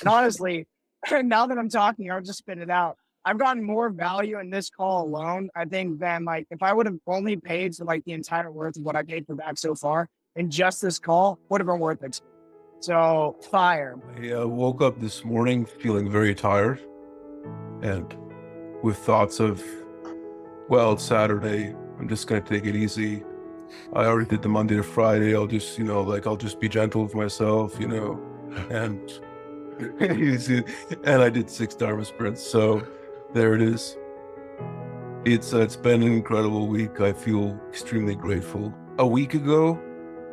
And honestly, now that I'm talking, I'll just spit it out. I've gotten more value in this call alone, I think, than like if I would have only paid for like the entire worth of what I paid for DAC so far in just this call, would have been worth it. So fire. I woke up this morning feeling very tired and with thoughts of, well, it's Saturday. I'm just going to take it easy. I already did the Monday to Friday. I'll just, I'll just be gentle with myself, and and I did 6 Dharma sprints. So there it is. It's been an incredible week. I feel extremely grateful. A week ago,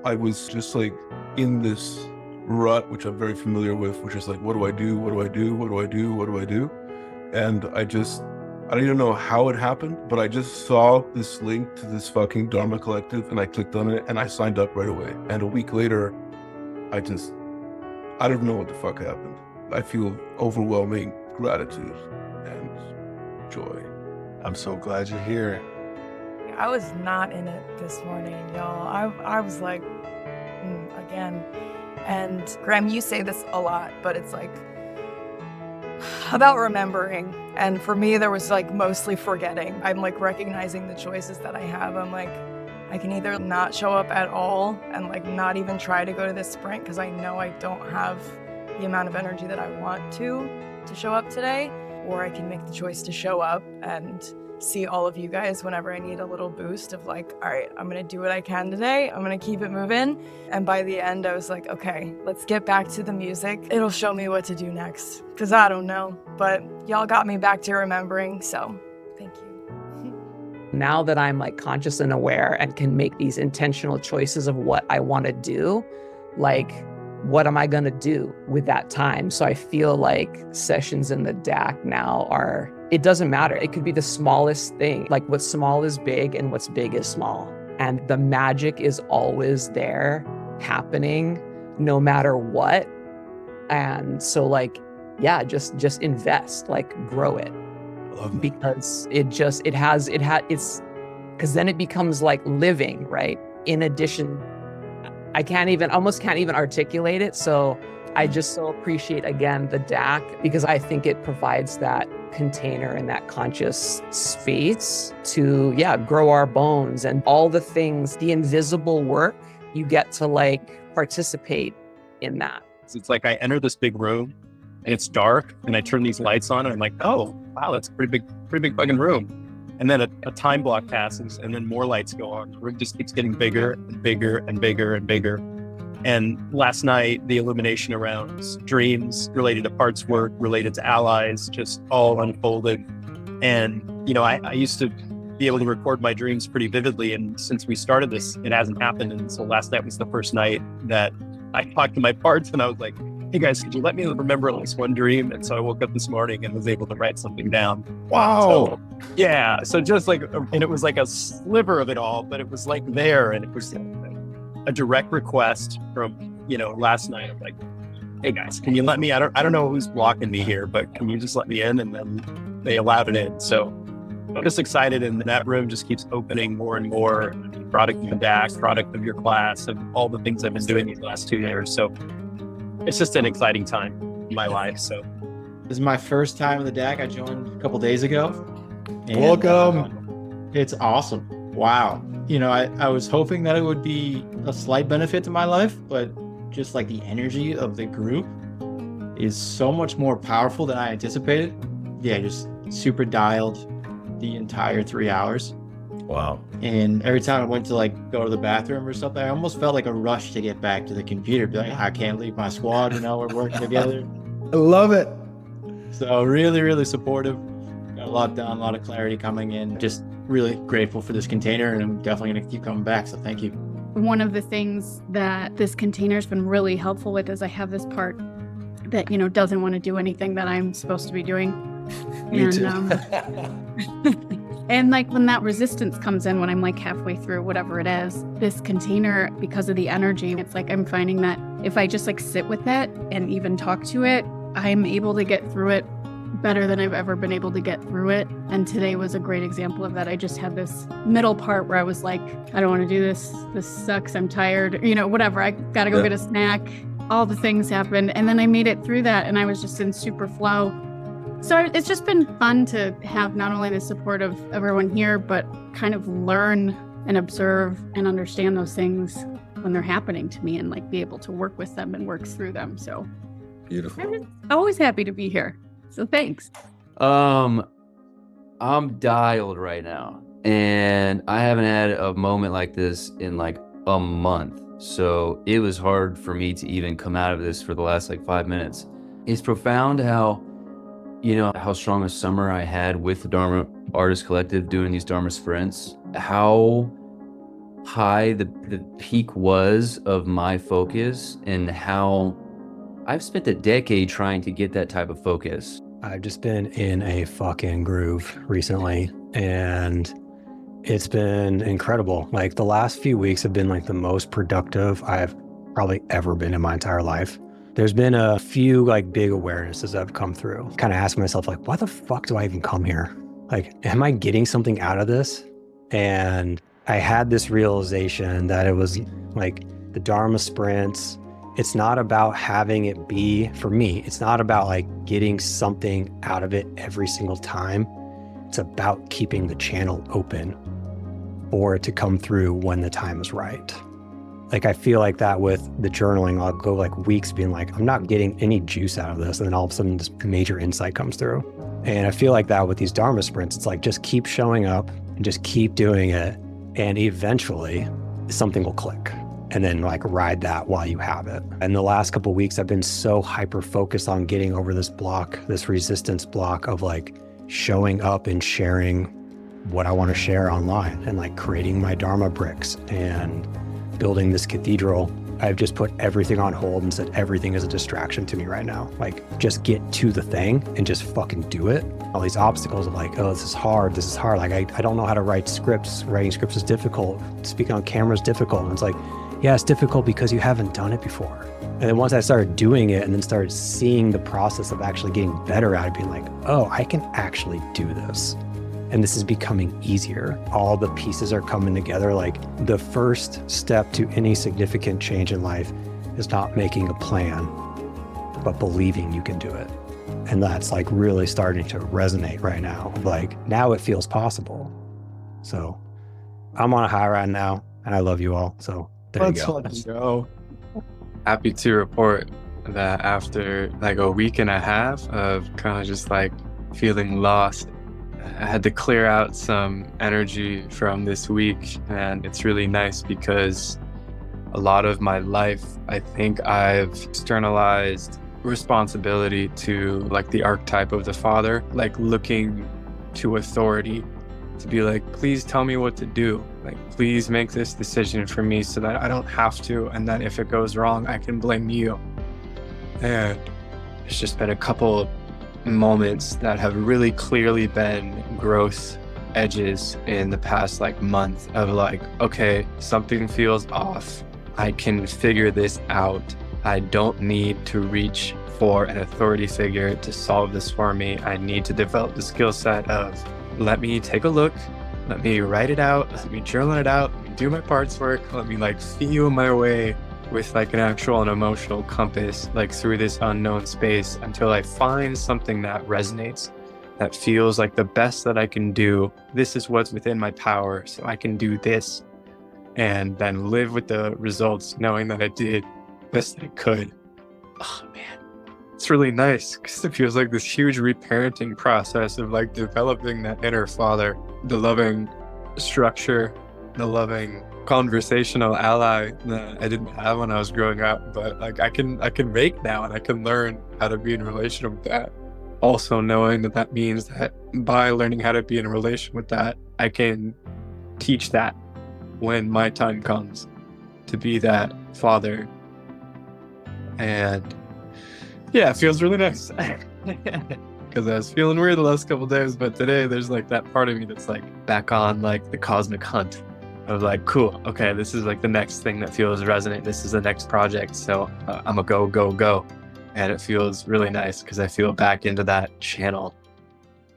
I was just like in this rut, which I'm very familiar with, which is like, what do I do? What do I do? What do I do? What do I do? And I don't even know how it happened, but I just saw this link to this fucking Dharma Collective and I clicked on it and I signed up right away. And a week later, I don't know what the fuck happened. I feel overwhelming gratitude and joy. I'm so glad you're here. I was not in it this morning, y'all. I was like, again. And Graham, you say this a lot, but it's like about remembering. And for me, there was like mostly forgetting. I'm like recognizing the choices that I have. I'm like, I can either not show up at all and like not even try to go to this sprint because I know I don't have the amount of energy that I want to show up today, or I can make the choice to show up and see all of you guys whenever I need a little boost of like, all right, I'm going to do what I can today. I'm going to keep it moving. And by the end, I was like, okay, let's get back to the music. It'll show me what to do next because I don't know, but y'all got me back to remembering. So thank you. Now that I'm like conscious and aware and can make these intentional choices of what I want to do, like, what am I going to do with that time? So I feel like sessions in the DAC now it doesn't matter. It could be the smallest thing. Like what's small is big and what's big is small. And the magic is always there happening no matter what. And so like, yeah, just invest, like grow it. Because because then it becomes like living, right? In addition, I almost can't even articulate it. So I just so appreciate, again, the DAC, because I think it provides that container and that conscious space to, grow our bones and all the things, the invisible work, you get to like participate in that. It's like I enter this big room and it's dark and I turn these lights on and I'm like, oh, wow, that's a pretty big fucking room. And then a time block passes and then more lights go on. The room just keeps getting bigger and bigger and bigger and bigger. And last night, the illumination around dreams related to parts work, related to allies, just all unfolded. And, I used to be able to record my dreams pretty vividly. And since we started this, it hasn't happened. And so last night was the first night that I talked to my parts and I was like, hey guys, could you let me remember at least one dream? And so I woke up this morning and was able to write something down. Wow. So, yeah. So just like, and it was like a sliver of it all, but it was like there. And it was a direct request from, last night. I'm like, hey guys, can you let me, I don't know who's blocking me here, but can you just let me in? And then they allowed it in. So I'm just excited. And that room just keeps opening more and more. Product of the DAC, product of your class, of all the things I've been doing these last 2 years. So it's just an exciting time in my life. So this is my first time in the DAC. I joined a couple days ago. And, Welcome. It's awesome. Wow. I was hoping that it would be a slight benefit to my life, but just like the energy of the group is so much more powerful than I anticipated. Yeah, just super dialed the entire 3 hours. Wow. And every time I went to like go to the bathroom or something, I almost felt like a rush to get back to the computer. Be like, I can't leave my squad, we're working together. I love it. So really, really supportive. Got a lot done, a lot of clarity coming in. Just really grateful for this container, and I'm definitely going to keep coming back. So thank you. One of the things that this container has been really helpful with is I have this part that, doesn't want to do anything that I'm supposed to be doing. Me too. And like when that resistance comes in, when I'm like halfway through whatever it is, this container, because of the energy, it's like I'm finding that if I just like sit with it and even talk to it, I'm able to get through it better than I've ever been able to get through it. And today was a great example of that. I just had this middle part where I was like, I don't want to do this. This sucks. I'm tired. Whatever. I got to go get a snack. all the things happened. And then I made it through that and I was just in super flow. So it's just been fun to have not only the support of everyone here, but kind of learn and observe and understand those things when they're happening to me and like be able to work with them and work through them. So Beautiful. I'm always happy to be here. So thanks. I'm dialed right now, and I haven't had a moment like this in like a month. So it was hard for me to even come out of this for the last like 5 minutes. It's profound how, you know, how strong a summer I had with the Dharma Artist Collective doing these Dharma sprints, how high the peak was of my focus, and how I've spent a decade trying to get that type of focus. I've just been in a fucking groove recently, and it's been incredible. Like the last few weeks have been like the most productive I've probably ever been in my entire life. There's been a few like big awarenesses that have come through. Kind of asking myself like, why the fuck do I even come here? Like, am I getting something out of this? And I had this realization that it was like the Dharma sprints. It's not about having it be, for me, it's not about like getting something out of it every single time. It's about keeping the channel open for it to come through when the time is right. Like I feel like that with the journaling, I'll go like weeks being like, I'm not getting any juice out of this. And then all of a sudden this major insight comes through. And I feel like that with these Dharma sprints, it's like, just keep showing up and just keep doing it. And eventually something will click, and then like ride that while you have it. And the last couple of weeks, I've been so hyper focused on getting over this block, this resistance block of like showing up and sharing what I want to share online and like creating my Dharma bricks and building this cathedral. I've just put everything on hold and said everything is a distraction to me right now. Like just get to the thing and just fucking do it. All these obstacles of like, oh, this is hard. Like I don't know how to write scripts. Writing scripts is difficult. Speaking on camera is difficult. And it's like, yeah, it's difficult because you haven't done it before. And then once I started doing it and then started seeing the process of actually getting better at it, being like, oh, I can actually do this. And this is becoming easier. All the pieces are coming together. Like the first step to any significant change in life is not making a plan, but believing you can do it. And that's like really starting to resonate right now. Like now it feels possible. So I'm on a high right now and I love you all. So there you go. Let's go. Happy to report that after like a week and a half of kind of just like feeling lost, I had to clear out some energy from this week, and it's really nice because a lot of my life, I think I've externalized responsibility to like the archetype of the father, like looking to authority to be like, please tell me what to do. Like, please make this decision for me so that I don't have to. And then if it goes wrong, I can blame you. And it's just been a couple moments that have really clearly been growth edges in the past like month of like, okay, something feels off. I can figure this out. I don't need to reach for an authority figure to solve this for me. I need to develop the skill set of let me take a look, let me write it out, let me journal it out, let me do my parts work, let me like feel my way with like an actual and emotional compass, like through this unknown space until I find something that resonates, that feels like the best that I can do. This is what's within my power, so I can do this, and then live with the results, knowing that I did the best I could. Oh man, it's really nice because it feels like this huge reparenting process of like developing that inner father, the loving structure, the loving conversational ally that I didn't have when I was growing up, but like I can make now, and I can learn how to be in relation with that. Also knowing that that means that by learning how to be in a relation with that, I can teach that when my time comes to be that father. And yeah, it feels really nice because I was feeling weird the last couple of days, but today there's like that part of me that's like back on like the cosmic hunt of like, cool, okay, this is like the next thing that feels resonant. This is the next project. So I'm a go. And it feels really nice because I feel back into that channel.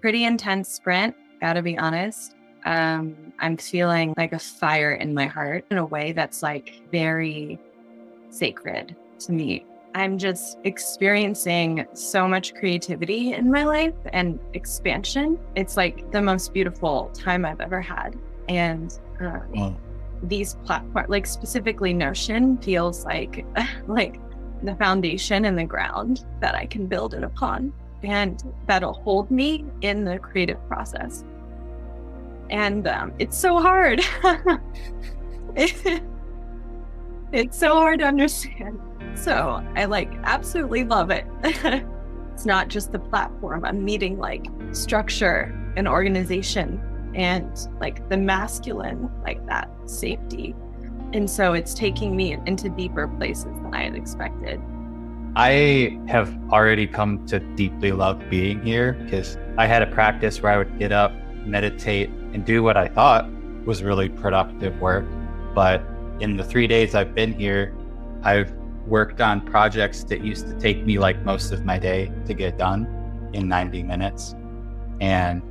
Pretty intense sprint, gotta be honest. I'm feeling like a fire in my heart in a way that's like very sacred to me. I'm just experiencing so much creativity in my life and expansion. It's like the most beautiful time I've ever had. And these platforms, like specifically Notion, feels like the foundation and the ground that I can build it upon, and that'll hold me in the creative process. And it's so hard. It's so hard to understand. So I absolutely love it. It's not just the platform. I'm meeting structure and organization and the masculine, that safety. And so it's taking me into deeper places than I had expected. I have already come to deeply love being here, because I had a practice where I would get up, meditate, and do what I thought was really productive work. But in the 3 days I've been here, I've worked on projects that used to take me most of my day to get done in 90 minutes. And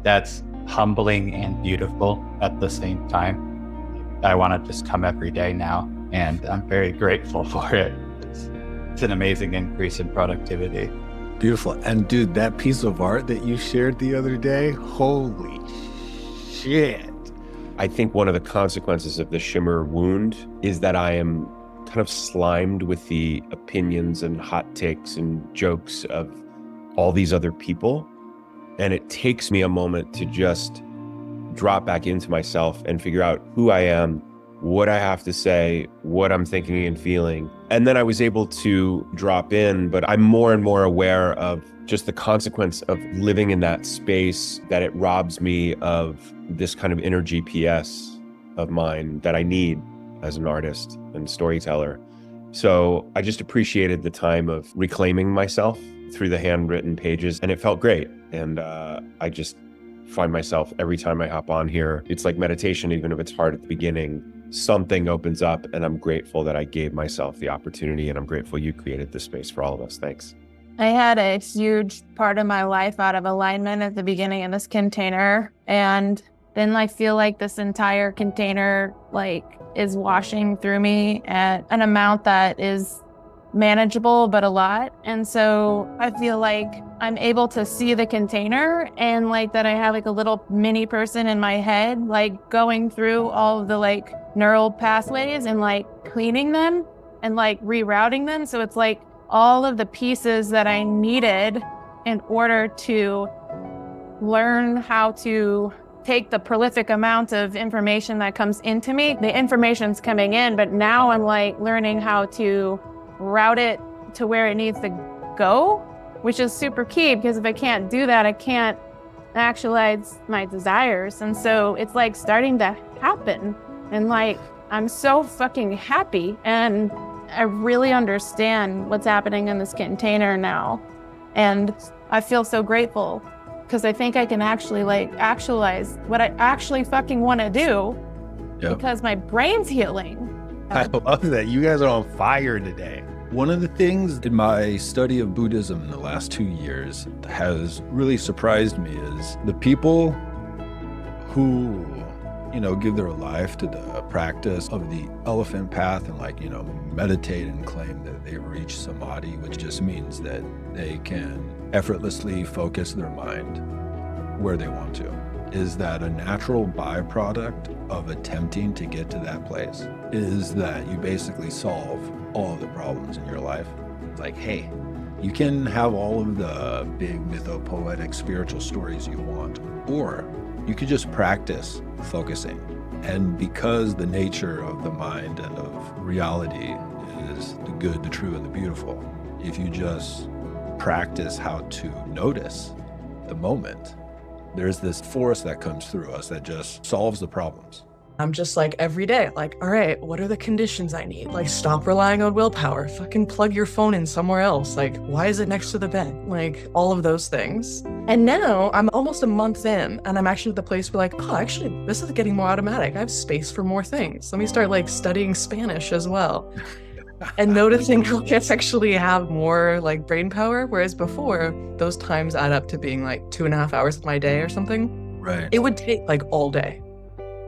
that's humbling and beautiful at the same time. I want to just come every day now, and I'm very grateful for it. It's an amazing increase in productivity. Beautiful. And dude, that piece of art that you shared the other day, holy shit. I think one of the consequences of the shimmer wound is that I am kind of slimed with the opinions and hot takes and jokes of all these other people. And it takes me a moment to just drop back into myself and figure out who I am, what I have to say, what I'm thinking and feeling. And then I was able to drop in, but I'm more and more aware of just the consequence of living in that space, that it robs me of this kind of inner GPS of mine that I need as an artist and storyteller. So I just appreciated the time of reclaiming myself through the handwritten pages, and it felt great. And I just find myself every time I hop on here, it's like meditation, even if it's hard at the beginning, something opens up, and I'm grateful that I gave myself the opportunity, and I'm grateful you created this space for all of us. Thanks. I had a huge part of my life out of alignment at the beginning of this container, and then I feel like this entire container is washing through me at an amount that is manageable, but a lot. And so I feel like I'm able to see the container, and that I have a little mini person in my head, going through all of the neural pathways and cleaning them and rerouting them. So it's all of the pieces that I needed in order to learn how to take the prolific amount of information that comes into me. The information's coming in, but now I'm learning how to route it to where it needs to go, which is super key, because if I can't do that, I can't actualize my desires. And so it's starting to happen, and I'm so fucking happy, and I really understand what's happening in this container now. And I feel so grateful, because I think I can actually actualize what I actually fucking want to do. Yep. Because my brain's healing. I love that. You guys are on fire today. One of the things in my study of Buddhism in the last 2 years has really surprised me is the people who, give their life to the practice of the elephant path and meditate and claim that they reach samadhi, which just means that they can effortlessly focus their mind where they want to. Is that a natural byproduct of attempting to get to that place? Is that you basically solve all of the problems in your life? It's hey, you can have all of the big mythopoetic spiritual stories you want, or you could just practice focusing. And because the nature of the mind and of reality is the good, the true, and the beautiful, if you just practice how to notice the moment, there's this force that comes through us that just solves the problems. I'm just every day, all right, what are the conditions I need? Stop relying on willpower, fucking plug your phone in somewhere else. Why is it next to the bed? All of those things. And now I'm almost a month in, and I'm actually at the place where oh, actually, this is getting more automatic. I have space for more things. Let me start studying Spanish as well. And noticing I actually have more brain power, whereas before, those times add up to being 2.5 hours of my day or something. Right. It would take all day.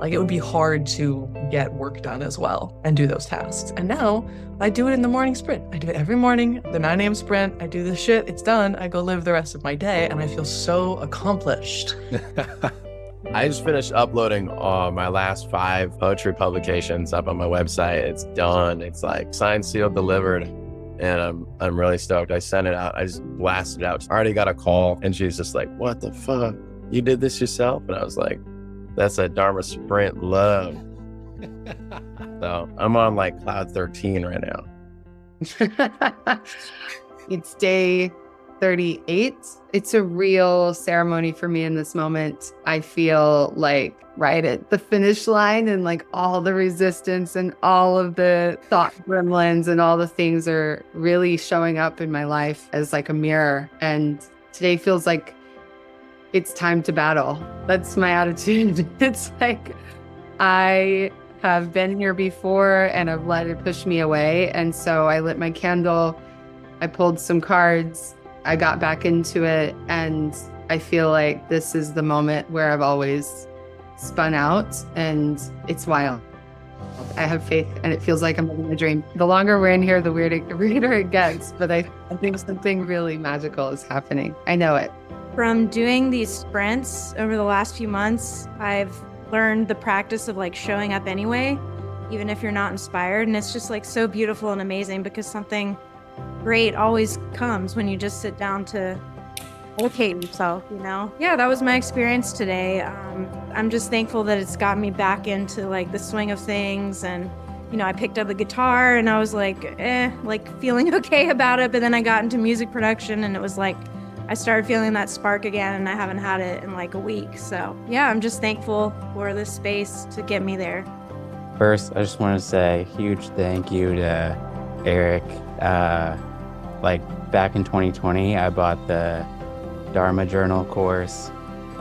Like it would be hard to get work done as well and do those tasks. And now I do it in the morning sprint. I do it every morning, the 9 a.m. sprint. I do this shit. It's done. I go live the rest of my day and I feel so accomplished. I just finished uploading my last 5 poetry publications up on my website. It's done. It's like signed, sealed, delivered. And I'm really stoked. I sent it out. I just blasted it out. I already got a call and she's just like, what the fuck? You did this yourself? And I was like, that's a Dharma Sprint love. So I'm on like cloud 13 right now. It's day 38. It's a real ceremony for me in this moment. I feel like right at the finish line and like all the resistance and all of the thought gremlins and all the things are really showing up in my life as like a mirror. And today feels like it's time to battle. That's my attitude. It's like I have been here before and I've let it push me away. And so I lit my candle, I pulled some cards, I got back into it, and I feel like this is the moment where I've always spun out, and it's wild. I have faith, and it feels like I'm living a dream. The longer we're in here, the weirder it gets, but I think something really magical is happening. I know it. From doing these sprints over the last few months, I've learned the practice of like showing up anyway, even if you're not inspired. And it's just like so beautiful and amazing because something great always comes when you just sit down to educate yourself, you know? Yeah, that was my experience today. I'm just thankful that it's got me back into like the swing of things. And, you know, I picked up a guitar and I was like, feeling okay about it. But then I got into music production and it was like, I started feeling that spark again, and I haven't had it in like a week. So yeah, I'm just thankful for this space to get me there. First, I just want to say a huge thank you to Eric. Like back in 2020, I bought the Dharma Journal course,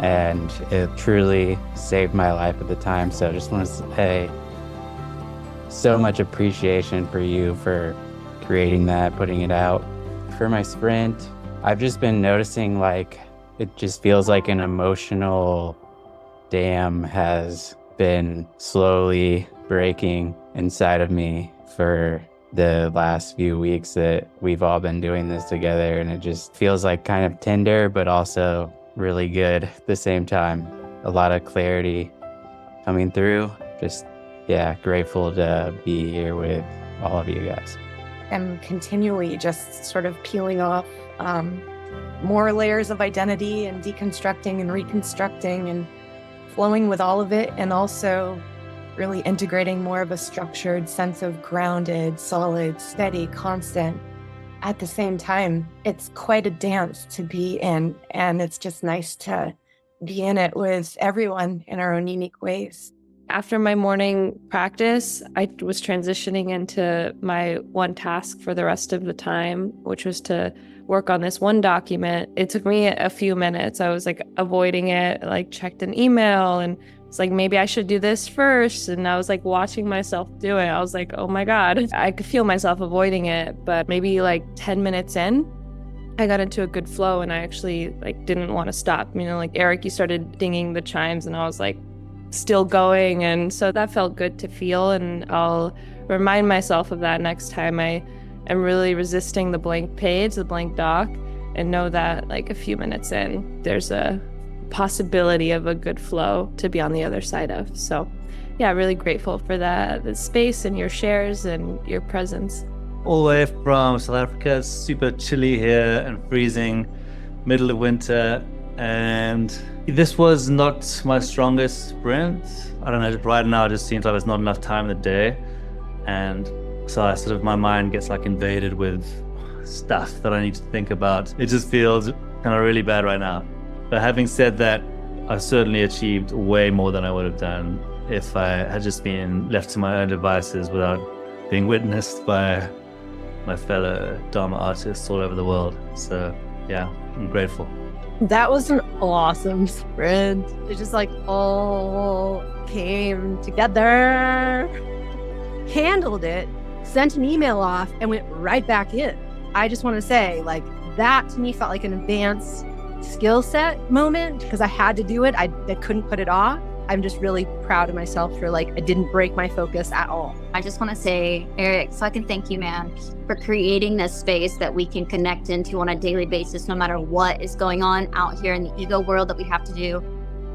and it truly saved my life at the time. So I just want to say so much appreciation for you for creating that, putting it out. For my sprint, I've just been noticing like it just feels like an emotional dam has been slowly breaking inside of me for the last few weeks that we've all been doing this together. And it just feels like kind of tender, but also really good at the same time. A lot of clarity coming through. Just, yeah, grateful to be here with all of you guys. I'm continually just sort of peeling off more layers of identity and deconstructing and reconstructing and flowing with all of it, and also really integrating more of a structured sense of grounded, solid, steady, constant. At the same time, it's quite a dance to be in, and it's just nice to be in it with everyone in our own unique ways. After my morning practice, I was transitioning into my one task for the rest of the time, which was to work on this one document. It took me a few minutes. I was like avoiding it, like checked an email and it's like, maybe I should do this first. And I was like watching myself do it. I was like, oh my God, I could feel myself avoiding it. But maybe like 10 minutes in, I got into a good flow and I actually like didn't want to stop. You know, like Eric, you started dinging the chimes and I was like still going. And so that felt good to feel. And I'll remind myself of that next time I am really resisting the blank page, the blank doc, and know that like a few minutes in, there's a possibility of a good flow to be on the other side of. So yeah, really grateful for that, the space and your shares and your presence. All the way from South Africa. It's super chilly here and freezing, middle of winter. And this was not my strongest sprint. I don't know, right now it just seems like there's not enough time in the day. And so I sort of, my mind gets like invaded with stuff that I need to think about. It just feels kind of really bad right now. But having said that, I've certainly achieved way more than I would have done if I had just been left to my own devices without being witnessed by my fellow Dharma artists all over the world. So yeah, I'm grateful. That was an awesome sprint. It just like all came together. Handled it, sent an email off, and went right back in. I just want to say, like, that to me felt like an advanced skill set moment because I had to do it. I couldn't put it off. I'm just really proud of myself for like, I didn't break my focus at all. I just want to say, Eric, fucking thank you, man, for creating this space that we can connect into on a daily basis, no matter what is going on out here in the ego world that we have to do.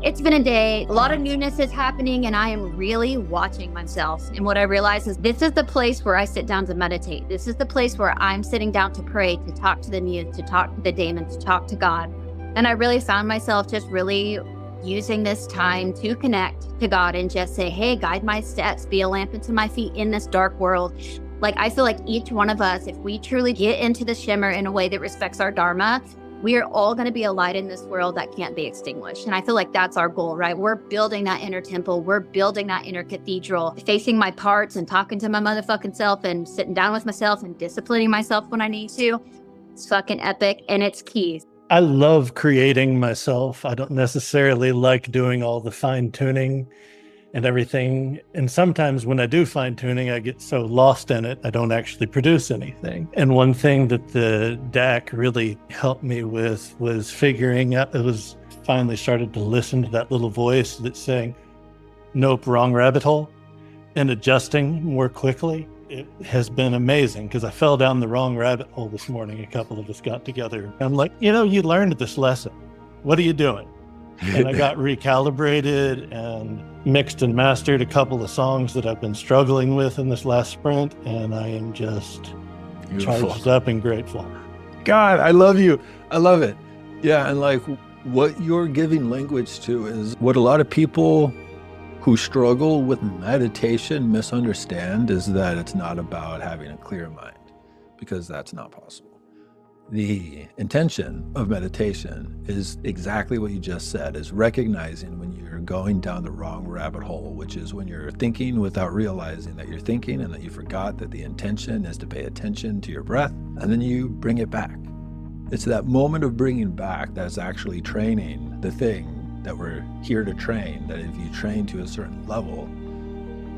It's been a day, a lot of newness is happening, and I am really watching myself. And what I realize is this is the place where I sit down to meditate. This is the place where I'm sitting down to pray, to talk to the muse, to talk to the daemon, to talk to God. And I really found myself just really using this time to connect to God and just say, hey, guide my steps, be a lamp into my feet in this dark world. Like, I feel like each one of us, if we truly get into the shimmer in a way that respects our dharma, we are all going to be a light in this world that can't be extinguished. And I feel like that's our goal, right? We're building that inner temple. We're building that inner cathedral, facing my parts and talking to my motherfucking self and sitting down with myself and disciplining myself when I need to. It's fucking epic, and it's key. I love creating myself. I don't necessarily like doing all the fine tuning and everything. And sometimes when I do fine tuning, I get so lost in it, I don't actually produce anything. And one thing that the DAC really helped me with was figuring out, it was finally started to listen to that little voice that's saying, nope, wrong rabbit hole, and adjusting more quickly. It has been amazing because I fell down the wrong rabbit hole this morning. A couple of us got together. I'm like, you learned this lesson. What are you doing? And I got recalibrated and mixed and mastered a couple of songs that I've been struggling with in this last sprint. And I am just charged up and grateful. God, I love you. I love it. Yeah. And like what you're giving language to is what a lot of people who struggle with meditation misunderstand, is that it's not about having a clear mind, because that's not possible. The intention of meditation is exactly what you just said, is recognizing when you're going down the wrong rabbit hole, which is when you're thinking without realizing that you're thinking and that you forgot that the intention is to pay attention to your breath, and then you bring it back. It's that moment of bringing back that's actually training the thing that we're here to train, that if you train to a certain level,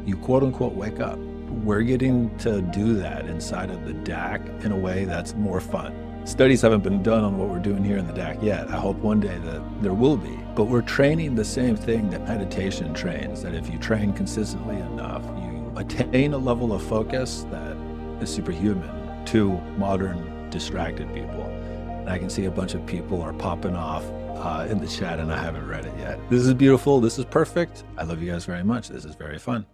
you quote unquote wake up. We're getting to do that inside of the DAC in a way that's more fun. Studies haven't been done on what we're doing here in the DAC yet. I hope one day that there will be. But we're training the same thing that meditation trains, that if you train consistently enough, you attain a level of focus that is superhuman to modern distracted people. And I can see a bunch of people are popping off in the chat, and I haven't read it yet. This is beautiful. This is perfect. I love you guys very much. This is very fun.